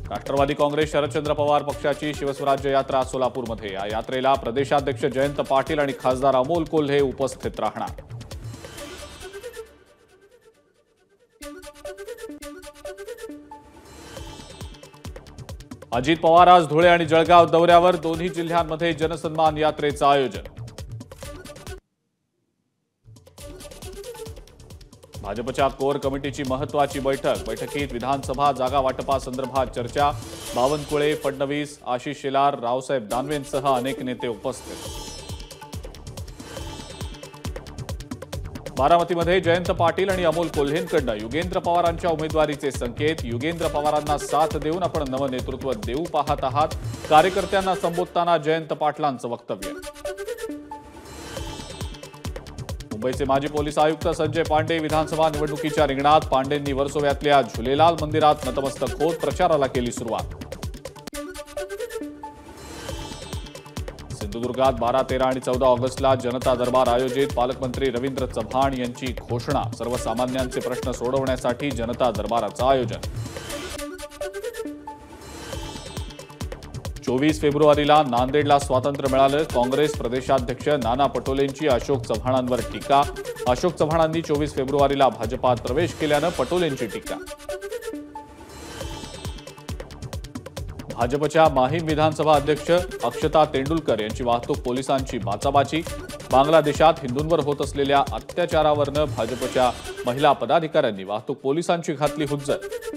राष्ट्रवादी काँग्रेस शरदचंद्र पवार पक्षाची शिवस्वराज्य यात्रा सोलापूरमध्ये। या यात्रेला प्रदेशाध्यक्ष जयंत पाटील आणि खासदार अमोल कोल्हे उपस्थित राहणार। अजित पवार आज धुळे आणि जळगाव दौऱ्यावर। दोन्ही जिल्ह्यांमध्ये जनसन्मान यात्रेचं आयोजन। भाजपच्या कोर कमिटीची महत्त्वाची बैठकीत विधानसभा जागा वाटपासंदर्भात चर्चा। बावनकुळे, फडणवीस, आशिष शेलार, रावसाहेब दानवेंसह अनेक नेते उपस्थित। बारामतीमध्ये जयंत पाटील आणि अमोल कोल्हेंकडून युगेंद्र पवारांच्या उमेदवारीचे संकेत। युगेंद्र पवारांना साथ देऊन आपण नवं नेतृत्व देऊ पाहत आहात, कार्यकर्त्यांना संबोधताना जयंत पाटलांचं वक्तव्य। मुंबईचे माजी पोलीस आयुक्त संजय पांडे विधानसभा निवडणुकीच्या रिंगणात। पांडेंनी वर्सोव्यातल्या झुलेलाल मंदिरात नतमस्तक होत प्रचाराला केली सुरुवात। सिंधुदुर्गात 12, 13 आणि 14 ऑगस्टला जनता दरबार आयोजित। पालकमंत्री रवींद्र चव्हाण यांची घोषणा। सर्वसामान्यांचे प्रश्न सोडवण्यासाठी जनता दरबाराचं आयोजन। 24 फेब्रुवारीला नांदेडला स्वातंत्र्य मिळालं। काँग्रेस प्रदेशाध्यक्ष नाना पटोलेंची अशोक चव्हाणांवर टीका। अशोक चव्हाणांनी 24 फेब्रुवारीला भाजपात प्रवेश केल्यानं पटोलेंची टीका। भाजपच्या माहीम विधानसभा अध्यक्ष अक्षता तेंडुलकर यांची वाहतूक पोलिसांची बाचाबाची। बांगलादेशात हिंदूंवर होत असलेल्या अत्याचारावरनं भाजपच्या महिला पदाधिकाऱ्यांनी वाहतूक पोलिसांची घातली हुज्जत।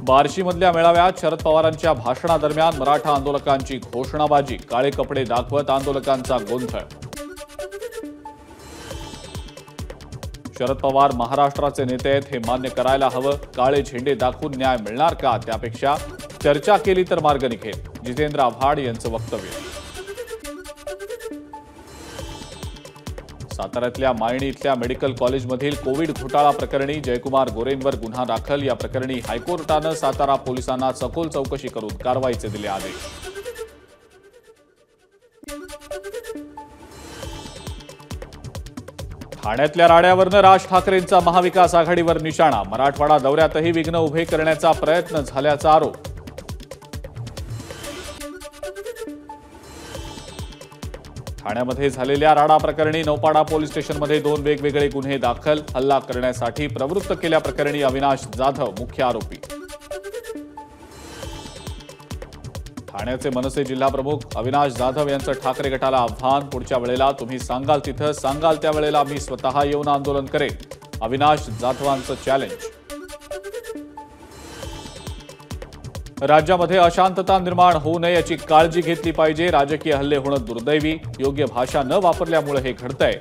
बार्शीमधल्या मेळाव्यात शरद पवारांच्या भाषणादरम्यान मराठा आंदोलकांची घोषणाबाजी। काळे कपडे दाखवत आंदोलकांचा गोंधळ। शरद पवार महाराष्ट्राचे नेते आहेत, हे मान्य करायला हवं। काळे झेंडे दाखवून न्याय मिळणार का, त्यापेक्षा चर्चा केली तर मार्ग निघेल, जितेंद्र आव्हाड यांचं वक्तव्य। साताऱ्यातल्या मायणी इथल्या मेडिकल कॉलेजमधील कोविड घोटाळा प्रकरणी जयकुमार गोरेंवर गुन्हा दाखल। या प्रकरणी हायकोर्टानं सातारा पोलिसांना सखोल चौकशी करून कारवाईचे दिले आदेश। ठाण्यातल्या राड्यावरनं राज ठाकरेंचा महाविकास आघाडीवर निशाणा। मराठवाडा दौऱ्यातही विघ्न उभे करण्याचा प्रयत्न झाल्याचा आरोप। ठाण्यामध्ये झालेल्या राडा प्रकरणी नौपाडा पोलीस स्टेशनमध्ये 2 वेगवेगळे गुन्हे दाखल। हल्ला करण्यासाठी प्रवृत्त केल्याप्रकरणी अविनाश जाधव मुख्य आरोपी। ठाण्याचे मनसे जिल्हाप्रमुख अविनाश जाधव यांचं ठाकरे गटाला आव्हान। पुढच्या वेळेला तुम्ही सांगाल तिथं, सांगाल त्या वेळेला मी स्वतः येऊन आंदोलन करेन, अविनाश जाधवांचं चॅलेंज। राज्यामध्ये अशांतता निर्माण होऊ नये याची काळजी घेतली पाहिजे। राजकीय हल्ले होणं दुर्दैवी, योग्य भाषा न वापरल्यामुळे हे घडतंय,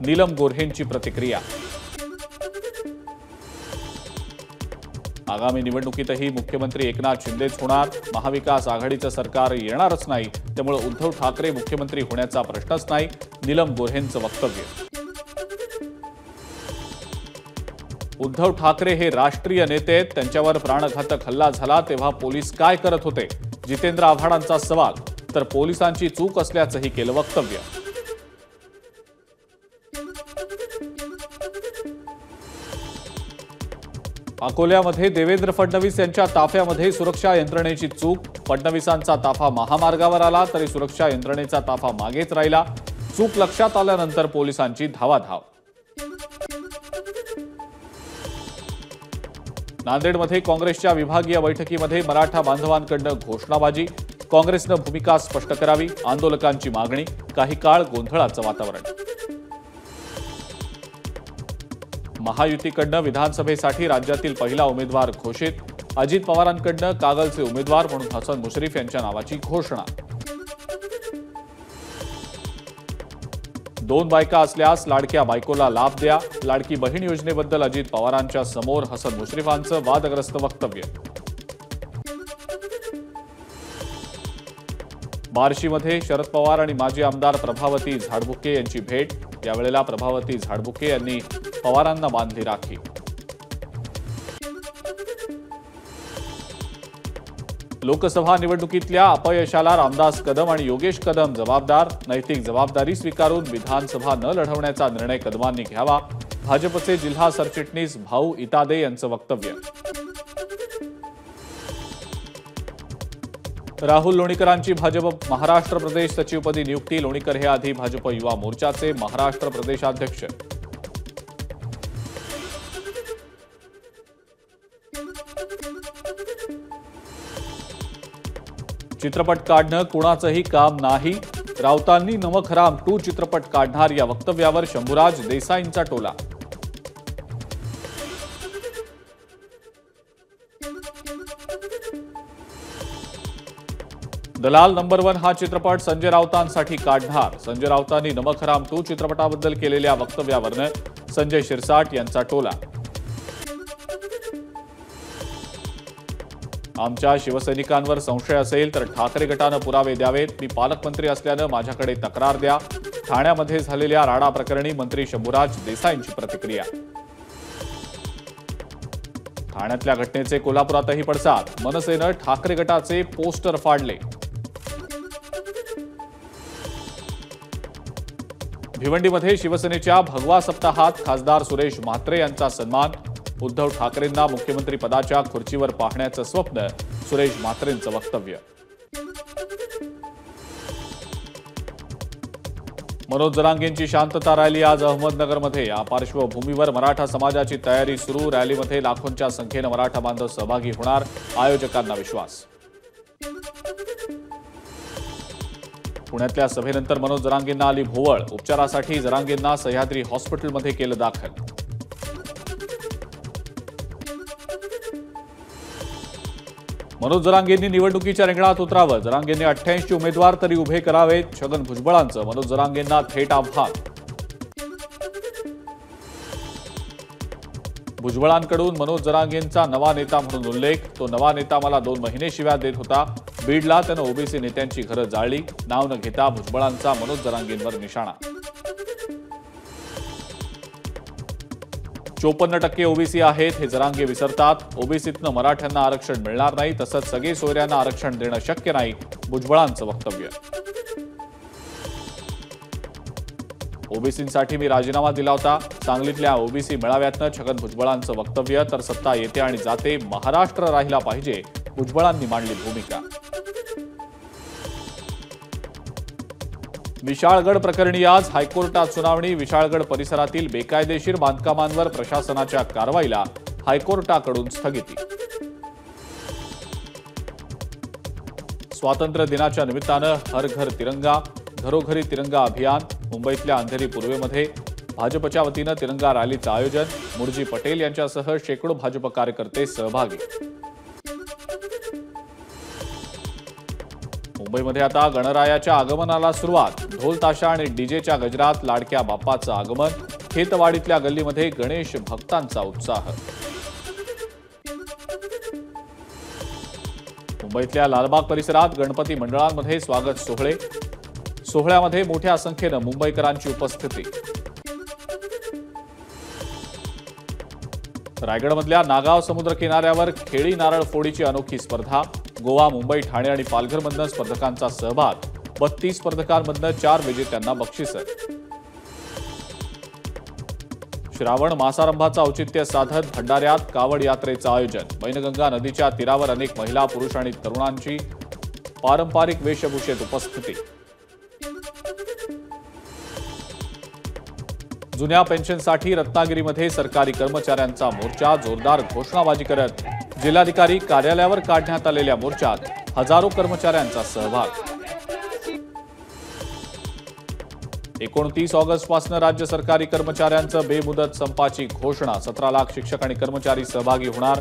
नीलम गोऱ्हेंची प्रतिक्रिया। आगामी निवडणुकीतही मुख्यमंत्री एकनाथ शिंदेच होणार। महाविकास आघाडीचं सरकार येणारच नाही, त्यामुळे उद्धव ठाकरे मुख्यमंत्री होण्याचा प्रश्नच नाही, नीलम गोऱ्हेंचं वक्तव्य। उद्धव ठाकरे हे राष्ट्रीय नेते आहेत, त्यांच्यावर प्राणघातक हल्ला झाला तेव्हा पोलीस काय करत होते, जितेंद्र आव्हाडांचा सवाल। तर पोलिसांची चूक असल्याचंही केलं वक्तव्य। अकोल्यामध्ये देवेंद्र फडणवीस यांच्या ताफ्यामध्ये सुरक्षा यंत्रणेची चूक। फडणवीसांचा ताफा महामार्गावर आला तरी सुरक्षा यंत्रणेचा ताफा मागेच राहिला। चूक लक्षात आल्यानंतर पोलिसांची धावाधाव। नांदेडमध्ये काँग्रेसच्या विभागीय बैठकीमध्ये मराठा बांधवांकडून घोषणाबाजी। काँग्रेसनं भूमिका स्पष्ट करावी, आंदोलकांची मागणी। काही काळ गोंधळाचं वातावरण। महायुतीकडून विधानसभेसाठी राज्यातील पहिला उमेदवार घोषित। अजित पवारांकडून कागलचे उमेदवार म्हणून हसन मुश्रीफ यांच्या नावाची घोषणा। 2 बायका असल्यास लाडक्या बायकोला लाभ द्या। लाडकी बहीण योजनेबद्दल अजित पवारांच्या समोर हसन मुश्रीफांचं वादग्रस्त वक्तव्य। बार्शीमध्ये शरद पवार आणि माजी आमदार प्रभावती झाडबुके यांची भेट। यावेळेला प्रभावती झाडबुके यांनी पवारांना बांधली राखी। लोकसभा निवडणुकीतल्या अपयशाला रामदास कदम आणि योगेश कदम जबाबदार। नैतिक जबाबदारी स्वीकारून विधानसभा न लढवण्याचा निर्णय कदमांनी घ्यावा। भाजपचे जिल्हा सरचिटणीस भाऊ इतादे यांचं वक्तव्य. राहुल लोणीकरांची भाजप महाराष्ट्र प्रदेश सचिवपदी नियुक्ती. लोणीकर हे आधी भाजप युवा मोर्चाचे महाराष्ट्र प्रदेशाध्यक्ष. चित्रपट काढणं कुणाचंही काम नाही. राऊतांनी नमखराम 2 चित्रपट काढणार या वक्तव्यावर शंभूराज देसाईंचा टोला. दलाल नंबर 1 हा चित्रपट संजय राऊतांसाठी काढणार. संजय राऊतांनी नमखराम 2 चित्रपटाबद्दल केलेल्या वक्तव्यावरनं संजय शिरसाट यांचा टोला. आमच्या शिवसैनिकांवर संशय असेल तर ठाकरे गटानं पुरावे द्यावेत. मी पालकमंत्री असल्यानं माझ्याकडे तक्रार द्या. ठाण्यामध्ये झालेल्या राडा प्रकरणी मंत्री शंभूराज देसाईंची प्रतिक्रिया. ठाण्यातल्या घटनेचे कोल्हापुरातही पडसाद. मनसेनं ठाकरे गटाचे पोस्टर फाडले. भिवंडीमध्ये शिवसेनेच्या भगवा सप्ताहात खासदार सुरेश म्हात्रे यांचा सन्मान. उद्धव ठाकरेंना मुख्यमंत्री पदाच्या खुर्चीवर पाहण्याचं स्वप्न. सुरेश म्हात्रेंचं वक्तव्य. मनोज जरांगेंची शांतता रॅली आज अहमदनगरमध्ये. या पार्श्वभूमीवर मराठा समाजाची तयारी सुरू. रॅलीमध्ये लाखोंच्या संख्येनं मराठा बांधव सहभागी होणार. आयोजकांना विश्वास. पुण्यातल्या सभेनंतर मनोज जरांगेंना आली भोवळ. उपचारासाठी जरांगेंना सह्याद्री हॉस्पिटलमध्ये केलं दाखल. मनोज जरांगेंनी निवडणुकीच्या रिंगणात उतरावं. जरांगेंनी 88 उमेदवार तरी उभे करावेत. छगन भुजबळांचं मनोज जरांगेंना थेट आव्हान. भुजबळांकडून मनोज जरांगेंचा नवा नेता म्हणून उल्लेख. तो नवा नेता मला 2 महिने शिव्या देत होता. बीडला त्यानं ओबीसी नेत्यांची घरं जाळली. नाव न घेता भुजबळांचा मनोज जरांगेंवर निशाणा. 54% ओबीसी आहेत हे जरांगे विसरतात. ओबीसीतनं मराठ्यांना आरक्षण मिळणार नाही. तसंच सगळे सोयऱ्यांना आरक्षण देणं शक्य नाही. भुजबळांचं वक्तव्य. ओबीसींसाठी मी राजीनामा दिला होता. सांगलीतल्या ओबीसी मेळाव्यातनं छगन भुजबळांचं वक्तव्य. तर सत्ता येते आणि जाते. महाराष्ट्र राहिला पाहिजे. भुजबळांनी मांडली भूमिका. विशाळगड प्रकरणी आज हायकोर्टात सुनावणी. विशाळगड परिसरातील बेकायदेशीर बांधकामांवर प्रशासनाच्या कारवाईला हायकोर्टाकडून स्थगिती. स्वातंत्र्य दिनाच्या निमित्तानं हर घर तिरंगा, घरोघरी तिरंगा अभियान. मुंबईतल्या अंधेरी पूर्वेमध्ये भाजपच्या वतीनं तिरंगा रॅलीचं आयोजन. मुरजी पटेल यांच्यासह शेकडो भाजप कार्यकर्ते सहभागी. मुंबईमध्ये आता गणरायाच्या आगमनाला सुरुवात. ढोल ताशा आणि डीजेच्या गजरात लाडक्या बाप्पाचं आगमन. खेतवाडीतल्या गल्लीमध्ये गणेश भक्तांचा उत्साह. मुंबईतल्या लालबाग परिसरात गणपती मंडळांमध्ये स्वागत सोहळे. सोहळ्यामध्ये मोठ्या संख्येनं मुंबईकरांची उपस्थिती. रायगडमधल्या नागाव समुद्र किनाऱ्यावर खेळी नारळ फोडीची अनोखी स्पर्धा. गोवा, मुंबई, ठाणे आणि पालघरमधनं स्पर्धकांचा सहभाग. 32 स्पर्धकांमधनं 4 विजेत्यांना बक्षिसं. श्रावण मासारंभाचं औचित्य साधत भंडाऱ्यात कावड यात्रेचं आयोजन. वैनगंगा नदीच्या तीरावर अनेक महिला, पुरुष आणि तरुणांची पारंपरिक वेशभूषेत उपस्थिती. जुन्या पेन्शनसाठी रत्नागिरीमध्ये सरकारी कर्मचाऱ्यांचा मोर्चा. जोरदार घोषणाबाजी करत जिल्हाधिकारी कार्यालयावर काढण्यात आलेल्या मोर्चात हजारो कर्मचाऱ्यांचा सहभाग. 29 ऑगस्टपासून राज्य सरकारी कर्मचाऱ्यांचं बेमुदत संपाची घोषणा. 17 लाख शिक्षक आणि कर्मचारी सहभागी होणार.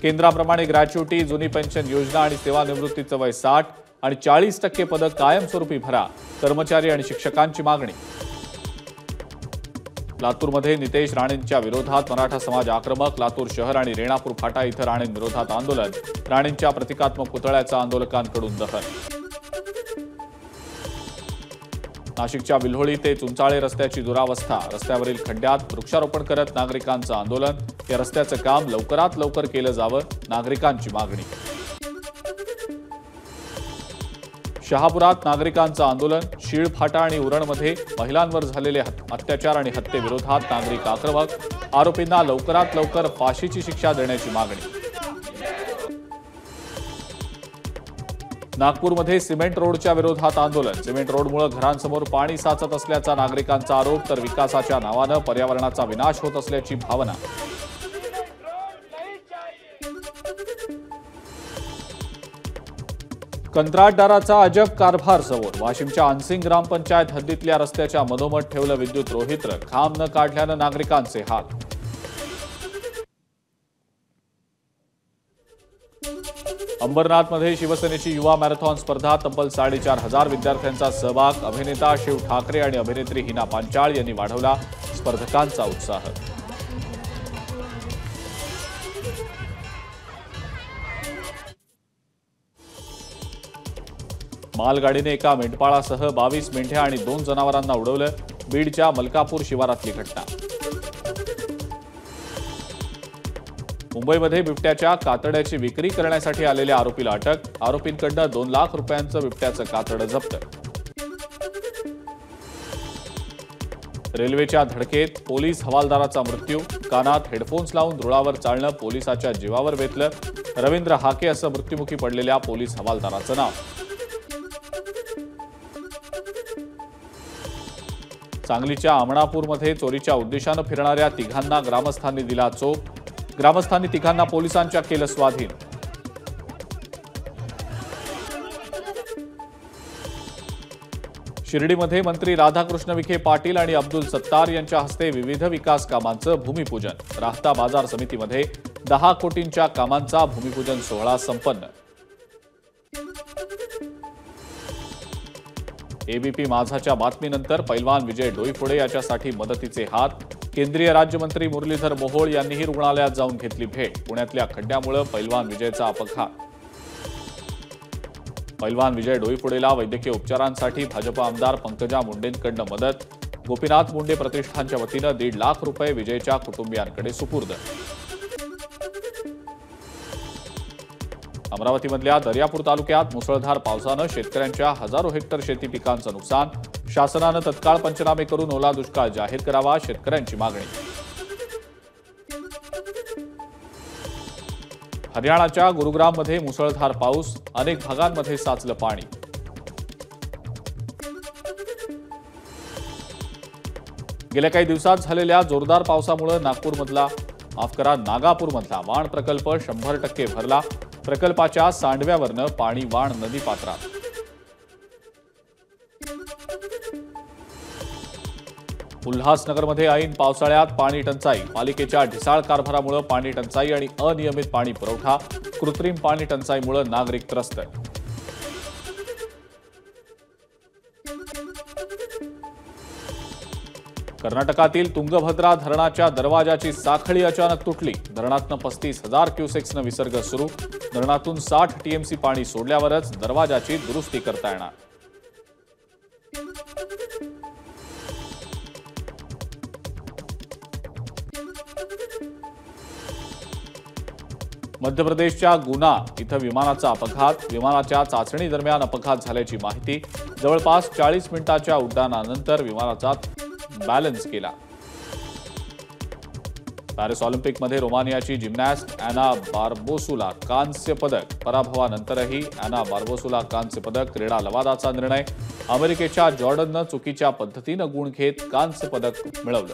केंद्राप्रमाणे ग्रॅच्युटी, जुनी पेन्शन योजना आणि सेवानिवृत्तीचं वय 60 आणि 40% पदं कायमस्वरूपी भरा. कर्मचारी आणि शिक्षकांची मागणी. लातूरमध्ये नितेश राणेंच्या विरोधात मराठा समाज आक्रमक. लातूर शहर आणि रेणापूर फाटा इथं राणेंविरोधात आंदोलन. राणेंच्या प्रतिकात्मक पुतळ्याचं आंदोलकांकडून दहन. नाशिकच्या विल्होळी ते चुंचाळे रस्त्याची दुरावस्था. रस्त्यावरील खड्ड्यात वृक्षारोपण करत नागरिकांचं आंदोलन. या रस्त्याचं काम लवकरात लवकर केलं जावं. नागरिकांची मागणी. शहापुरात नागरिकांचं आंदोलन, शीळफाटा आणि उरणमध्ये महिलांवर झालेले अत्याचार आणि हत्येविरोधात नागरिक आक्रमक, आरोपींना लवकरात लवकर फाशीची शिक्षा देण्याची मागणी. नागपूरमध्ये सिमेंट रोडच्या विरोधात आंदोलन, सिमेंट रोडमुळे घरांसमोर पाणी साचत असल्याचा नागरिकांचा आरोप, तर विकासाच्या नावानं पर्यावरणाचा विनाश होत असल्याची भावना. कंत्राटदाराचा अजब कारभार समोर, वाशिमच्या अनसिंग ग्रामपंचायत हद्दीतल्या रस्त्याच्या मधोमध ठेवलं विद्युत रोहित्र, खांब न काढल्यानं नागरिकांचे हाल. अंबरनाथमध्ये शिवसेनेची युवा मॅरेथॉन स्पर्धा, तब्बल 4,500 विद्यार्थ्यांचा सहभाग, अभिनेता शिव ठाकरे आणि अभिनेत्री हिना पांचाळ यांनी वाढवला स्पर्धकांचा उत्साह. मालगाडीने एका मेंढपाळासह 22 मेंढ्या आणि 2 जनावरांना उडवलं, बीडच्या मलकापूर शिवारातली घटना. मुंबईमध्ये बिबट्याच्या कातड्याची विक्री करण्यासाठी आलेल्या आरोपीला अटक, आरोपींकडनं 2 लाख रुपयांचं बिबट्याचं कातडं जप्त. रेल्वेच्या धडकेत पोलीस हवालदाराचा मृत्यू, कानात हेडफोन्स लावून रुळावर चालणं पोलिसाच्या जीवावर बेतलं, रवींद्र हाके असं मृत्युमुखी पडलेल्या पोलीस हवालदाराचं नाव. सांगलीच्या आमणापूरमध्ये चोरीच्या उद्देशानं फिरणाऱ्या तिघांना ग्रामस्थांनी दिला चोप, ग्रामस्थांनी तिघांना पोलिसांच्या केलं स्वाधीन. शिर्डीमध्ये मंत्री राधाकृष्ण विखे पाटील आणि अब्दुल सत्तार यांच्या हस्ते विविध विकास कामांचं भूमिपूजन, राहता बाजार समितीमध्ये 10 कोटींच्या कामांचा भूमिपूजन सोहळा संपन्न. एबीपी माझाच्या बातमीनंतर पैलवान विजय डोईफोडे याच्यासाठी मदतीचे हात, केंद्रीय राज्यमंत्री मुरलीधर मोहोळ यांनीही रुग्णालयात जाऊन घेतली भेट, पुण्यातल्या खड्ड्यामुळे पैलवान विजयचा अपघात. पैलवान विजय डोईफोडेला वैद्यकीय उपचारांसाठी भाजप आमदार पंकजा मुंडेंकडून मदत, गोपीनाथ मुंडे प्रतिष्ठानच्या वतीनं 1.5 लाख रुपये विजयच्या कुटुंबियांकडे सुपूर्द. अमरावतीमधल्या दर्यापूर तालुक्यात मुसळधार पावसानं शेतकऱ्यांच्या हजारो हेक्टर शेती पिकांचं नुकसान, शासनानं तत्काळ पंचनामे करून ओला दुष्काळ जाहीर करावा, शेतकऱ्यांची मागणी. हरियाणाच्या गुरुग्राममध्ये मुसळधार पाऊस, अनेक भागांमध्ये साचलं पाणी. गेल्या काही दिवसात झालेल्या जोरदार पावसामुळे नागापूरमधला वाण प्रकल्प 100% भरला, प्रकल्पाच्या सांडव्यावरनं पाणी वाण नदी पात्रात. उल्हासनगरमध्ये ऐन पावसाळ्यात पाणी टंचाई, पालिकेच्या ढिसाळ कारभारामुळे पाणी टंचाई आणि अनियमित पाणी पुरवठा, कृत्रिम पाणी टंचाईमुळे नागरिक त्रस्त. कर्नाटकातील तुंगभद्रा धरणाच्या दरवाजाची साखळी अचानक तुटली, धरणातनं 35,000 क्युसेक्सनं विसर्ग सुरू, धरणातून 60 टीएमसी पाणी सोडल्यावरच दरवाजाची दुरुस्ती करता येणार. मध्य प्रदेशच्या गुना इथं विमानाचा अपघात, विमानाच्या चाचणी दरम्यान अपघात झाल्याची माहिती, जवळपास 40 मिनिटाच्या उड्डाणानंतर विमानाचा बॅलन्स केला. पॅरिस ऑलिम्पिकमध्ये रोमानियाची जिम्नॅस्ट अॅना बार्बोसुला कांस्य पदक, पराभवानंतरही अॅना बार्बोसुला कांस्य पदक, क्रीडा लवादाचा निर्णय, अमेरिकेच्या जॉर्डननं चुकीच्या पद्धतीनं गुण घेत कांस्य पदक मिळवलं.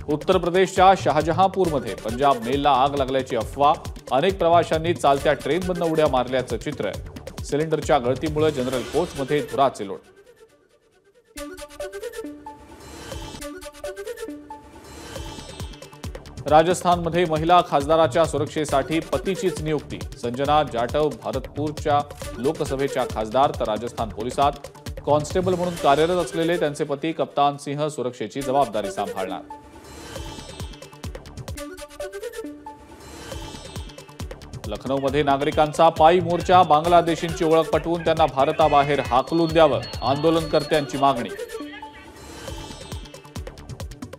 उत्तर प्रदेशच्या शहाजहांपूरमध्ये पंजाब मेलला आग लागल्याची अफवा, अनेक प्रवाशांनी चालत्या ट्रेनमधनं उड्या मारल्याचं चित्र, सिलेंडरच्या गळतीमुळे जनरल कोचमध्ये धुराचे लोट. राजस्थानमध्ये महिला खासदाराच्या सुरक्षेसाठी पतीचीच नियुक्ती, संजना जाटव भारतपूरच्या लोकसभेच्या खासदार, तर राजस्थान पोलिसात कॉन्स्टेबल म्हणून कार्यरत असलेले त्यांचे पती कप्तान सिंह सुरक्षेची जबाबदारी सांभाळणार. लखनौमध्ये नागरिकांचा पायी मोर्चा, बांगलादेशींची ओळख पटवून त्यांना भारताबाहेर हाकलून द्यावं, आंदोलनकर्त्यांची मागणी.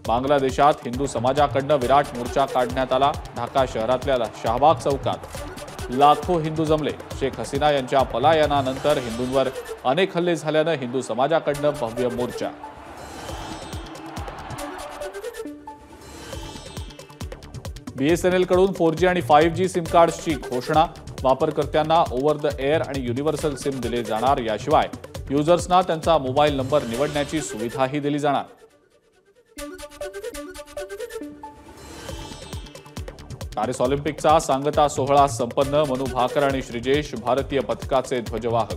बांगलादेशात हिंदू समाजाकडनं विराट मोर्चा काढण्यात आला, ढाका शहरातल्या शाहबाग चौकात लाखो हिंदू जमले. शेख हसीना यांच्या पलायनानंतर हिंदूंवर अनेक हल्ले झाल्यानं हिंदू समाजाकडनं भव्य मोर्चा. BSNL कडून 4G आणि 5G सिम कार्ड्सची घोषणा. वापरकर्त्यांना ओव्हर द एअर आणि युनिव्हर्सल सिम दिले जाणार. याशिवाय युजर्सना त्यांचा मोबाईल नंबर निवडण्याची सुविधाही दिली जाणार. पॅरिस ऑलिम्पिकचा सांगता सोहळा संपन्न. मनू भाकर आणि श्रीजेश भारतीय पथकाचे ध्वजवाहक.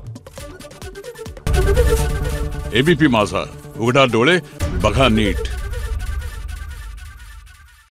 ABP माझा, उघडा डोळे बघा नीट.